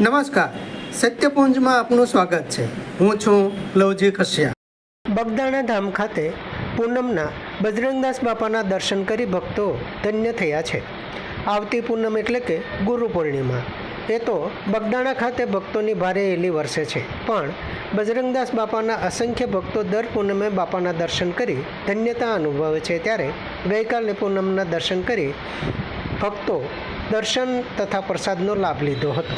નમસ્કાર, સત્યપુંજમાં આપનું સ્વાગત છે. હું છું લવજી કશ્યા. બગદાણા ધામ ખાતે પૂનમના બજરંગદાસ બાપાના દર્શન કરી ભક્તો ધન્ય થયા છે. આવતી પૂનમ એટલે કે ગુરુ પૂર્ણિમા. એ તો બગદાણા ખાતે ભક્તોની ભારે હેલી વરસે છે, પણ બજરંગદાસ બાપાના અસંખ્ય ભક્તો દર પૂનમે બાપાના દર્શન કરી ધન્યતા અનુભવે છે. ત્યારે ગઈકાલે પૂનમના દર્શન કરી ભક્તો દર્શન તથા પ્રસાદનો લાભ લીધો હતો.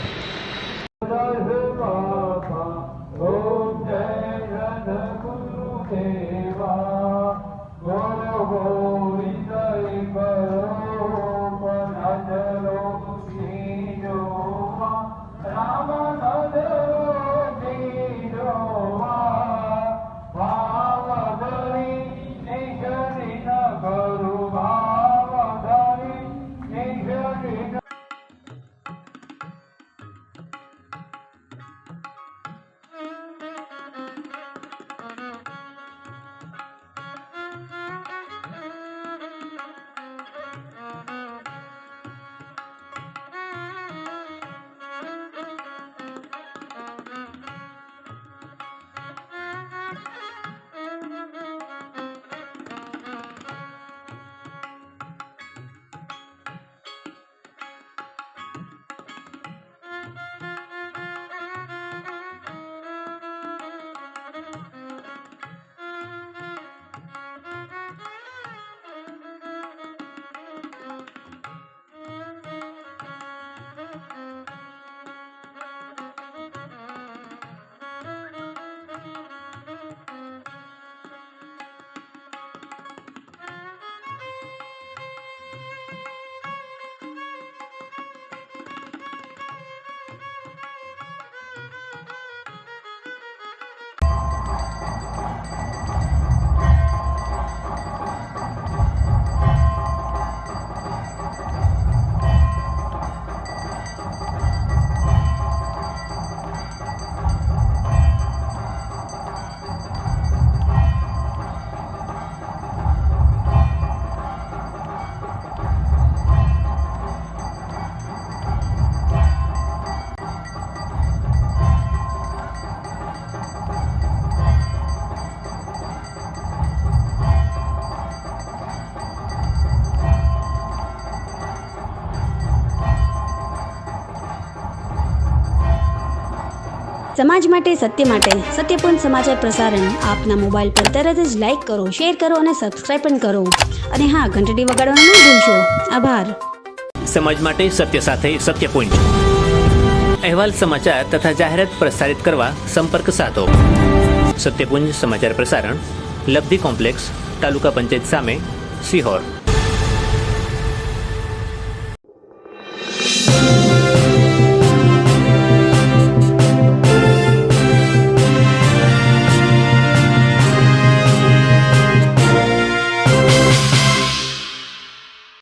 સમાજ માટે સત્ય માટે સત્યપૂર્ણ સમાચાર પ્રસારણ આપના મોબાઈલ પર તરત જ લાઈક કરો, શેર કરો અને સબસ્ક્રાઇબ પણ કરો. અને હા, ઘંટડી વગાડવાનું ન ભૂલશો. આભાર. સમાજ માટે સત્ય સાથે સત્યપુંજ. અહેવાલ, સમાચાર તથા જાહેરાત પ્રસારિત કરવા સંપર્ક સાધો. સત્યપુંજ સમાચાર પ્રસારણ, લબ્ધિ કોમ્પ્લેક્સ, તાલુકા પંચાયત સામે, સિહોર.